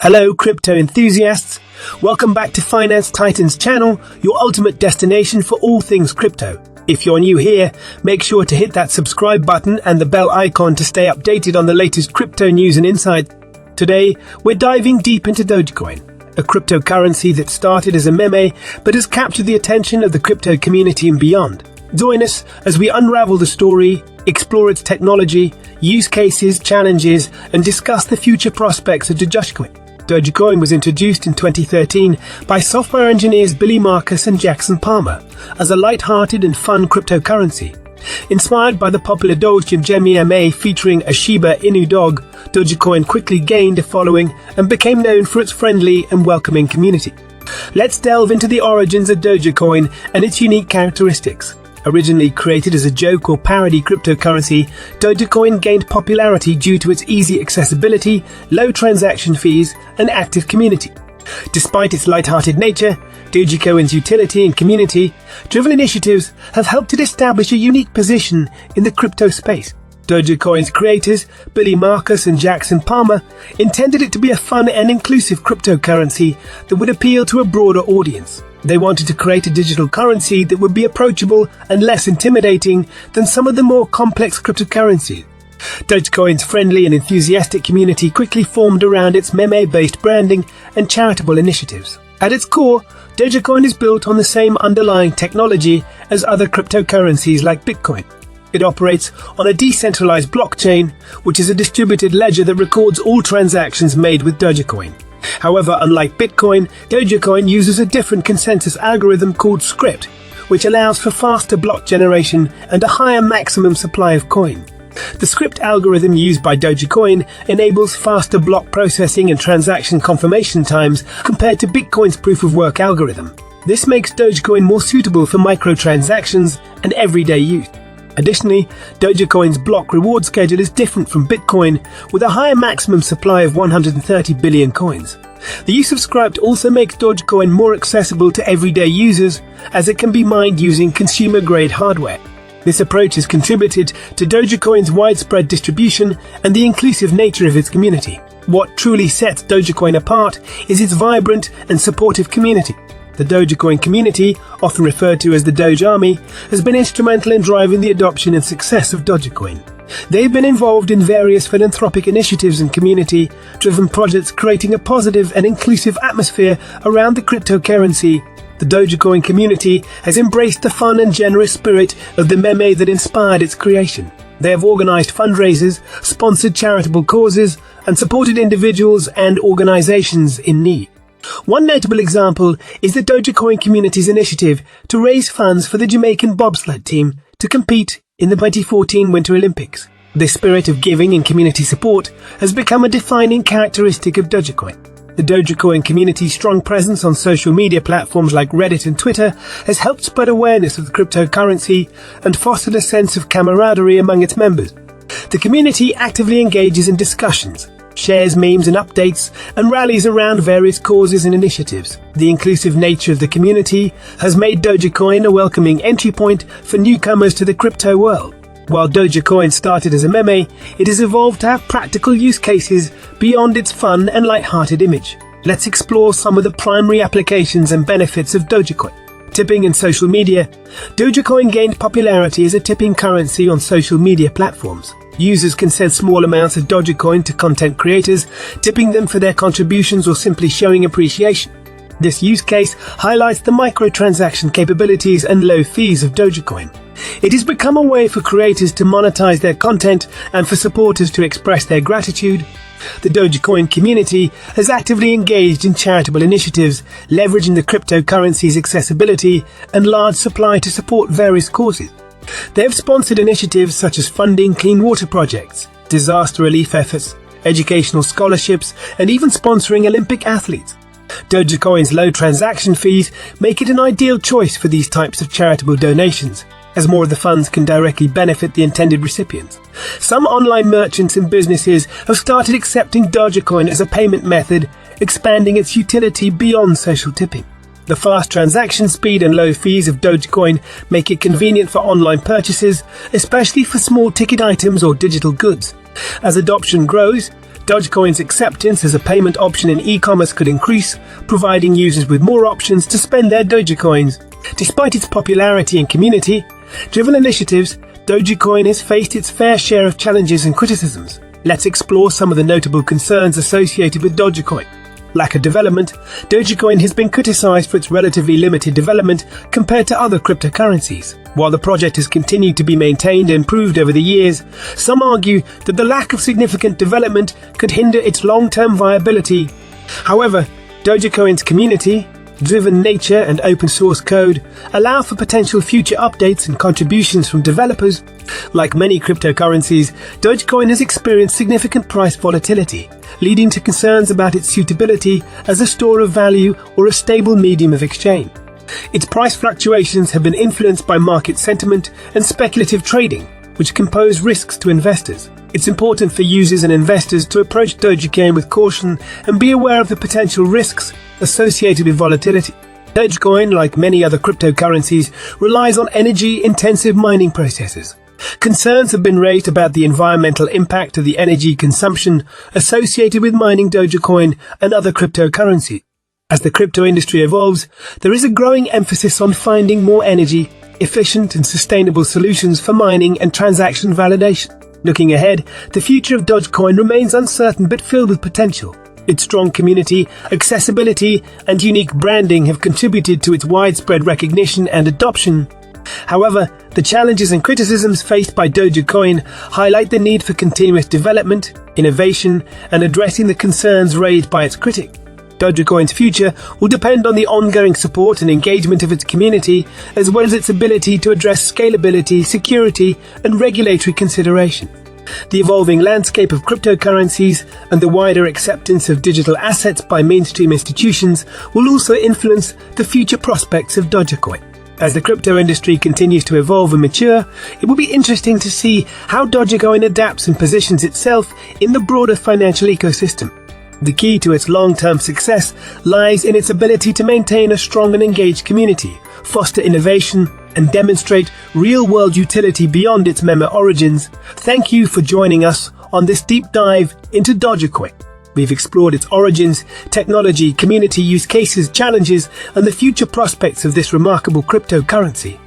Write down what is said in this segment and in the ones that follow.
Hello crypto enthusiasts, welcome back to Finance Titan's channel, your ultimate destination for all things crypto. If you're new here, make sure to hit that subscribe button and the bell icon to stay updated on the latest crypto news and insights. Today, we're diving deep into Dogecoin, a cryptocurrency that started as a meme but has captured the attention of the crypto community and beyond. Join us as we unravel the story, explore its technology, use cases, challenges, and discuss the future prospects of Dogecoin. Dogecoin was introduced in 2013 by software engineers Billy Markus and Jackson Palmer as a light-hearted and fun cryptocurrency. Inspired by the popular Doge meme featuring a Shiba Inu dog, Dogecoin quickly gained a following and became known for its friendly and welcoming community. Let's delve into the origins of Dogecoin and its unique characteristics. Originally created as a joke or parody cryptocurrency, Dogecoin gained popularity due to its easy accessibility, low transaction fees, and active community. Despite its light-hearted nature, Dogecoin's utility and community-driven initiatives have helped it establish a unique position in the crypto space. Dogecoin's creators, Billy Markus and Jackson Palmer, intended it to be a fun and inclusive cryptocurrency that would appeal to a broader audience. They wanted to create a digital currency that would be approachable and less intimidating than some of the more complex cryptocurrencies. Dogecoin's friendly and enthusiastic community quickly formed around its meme-based branding and charitable initiatives. At its core, Dogecoin is built on the same underlying technology as other cryptocurrencies like Bitcoin. It operates on a decentralized blockchain, which is a distributed ledger that records all transactions made with Dogecoin. However, unlike Bitcoin, Dogecoin uses a different consensus algorithm called Script, which allows for faster block generation and a higher maximum supply of coin. The Script algorithm used by Dogecoin enables faster block processing and transaction confirmation times compared to Bitcoin's proof-of-work algorithm. This makes Dogecoin more suitable for microtransactions and everyday use. Additionally, Dogecoin's block reward schedule is different from Bitcoin, with a higher maximum supply of 130 billion coins. The use of Script also makes Dogecoin more accessible to everyday users, as it can be mined using consumer-grade hardware. This approach has contributed to Dogecoin's widespread distribution and the inclusive nature of its community. What truly sets Dogecoin apart is its vibrant and supportive community. The Dogecoin community, often referred to as the Doge Army, has been instrumental in driving the adoption and success of Dogecoin. They've been involved in various philanthropic initiatives and community-driven projects, creating a positive and inclusive atmosphere around the cryptocurrency. The Dogecoin community has embraced the fun and generous spirit of the meme that inspired its creation. They have organized fundraisers, sponsored charitable causes, and supported individuals and organizations in need. One notable example is the Dogecoin community's initiative to raise funds for the Jamaican bobsled team to compete in the 2014 Winter Olympics. This spirit of giving and community support has become a defining characteristic of Dogecoin. The Dogecoin community's strong presence on social media platforms like Reddit and Twitter has helped spread awareness of the cryptocurrency and fostered a sense of camaraderie among its members. The community actively engages in discussions, shares memes and updates, and rallies around various causes and initiatives. The inclusive nature of the community has made Dogecoin a welcoming entry point for newcomers to the crypto world. While Dogecoin started as a meme, it has evolved to have practical use cases beyond its fun and light-hearted image. Let's explore some of the primary applications and benefits of Dogecoin. Tipping and social media. Dogecoin gained popularity as a tipping currency on social media platforms. Users can send small amounts of Dogecoin to content creators, tipping them for their contributions or simply showing appreciation. This use case highlights the microtransaction capabilities and low fees of Dogecoin. It has become a way for creators to monetize their content and for supporters to express their gratitude. The Dogecoin community has actively engaged in charitable initiatives, leveraging the cryptocurrency's accessibility and large supply to support various causes. They have sponsored initiatives such as funding clean water projects, disaster relief efforts, educational scholarships, and even sponsoring Olympic athletes. Dogecoin's low transaction fees make it an ideal choice for these types of charitable donations, as more of the funds can directly benefit the intended recipients. Some online merchants and businesses have started accepting Dogecoin as a payment method, expanding its utility beyond social tipping. The fast transaction speed and low fees of Dogecoin make it convenient for online purchases, especially for small ticket items or digital goods. As adoption grows, Dogecoin's acceptance as a payment option in e-commerce could increase, providing users with more options to spend their Dogecoins. Despite its popularity and community-driven initiatives, Dogecoin has faced its fair share of challenges and criticisms. Let's explore some of the notable concerns associated with Dogecoin. Lack of development. Dogecoin has been criticized for its relatively limited development compared to other cryptocurrencies. While the project has continued to be maintained and improved over the years, some argue that the lack of significant development could hinder its long-term viability. However, Dogecoin's community-driven nature and open source code allow for potential future updates and contributions from developers. Like many cryptocurrencies, Dogecoin has experienced significant price volatility, leading to concerns about its suitability as a store of value or a stable medium of exchange. Its price fluctuations have been influenced by market sentiment and speculative trading, which can pose risks to investors. It's important for users and investors to approach Dogecoin with caution and be aware of the potential risks associated with volatility. Dogecoin, like many other cryptocurrencies, relies on energy-intensive mining processes. Concerns have been raised about the environmental impact of the energy consumption associated with mining Dogecoin and other cryptocurrencies. As the crypto industry evolves, there is a growing emphasis on finding more energy-efficient and sustainable solutions for mining and transaction validation. Looking ahead, the future of Dogecoin remains uncertain but filled with potential. Its strong community, accessibility, and unique branding have contributed to its widespread recognition and adoption. However, the challenges and criticisms faced by Dogecoin highlight the need for continuous development, innovation, and addressing the concerns raised by its critics. Dogecoin's future will depend on the ongoing support and engagement of its community, as well as its ability to address scalability, security, and regulatory consideration. The evolving landscape of cryptocurrencies and the wider acceptance of digital assets by mainstream institutions will also influence the future prospects of Dogecoin. As the crypto industry continues to evolve and mature, it will be interesting to see how Dogecoin adapts and positions itself in the broader financial ecosystem. The key to its long-term success lies in its ability to maintain a strong and engaged community, foster innovation, and demonstrate real-world utility beyond its meme origins. Thank you for joining us on this deep dive into Dogecoin. We've explored its origins, technology, community use cases, challenges, and the future prospects of this remarkable cryptocurrency.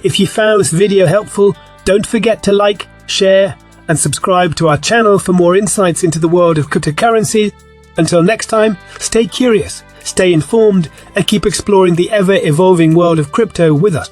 If you found this video helpful, don't forget to like, share, and subscribe to our channel for more insights into the world of cryptocurrencies. Until next time, stay curious, stay informed, and keep exploring the ever-evolving world of crypto with us.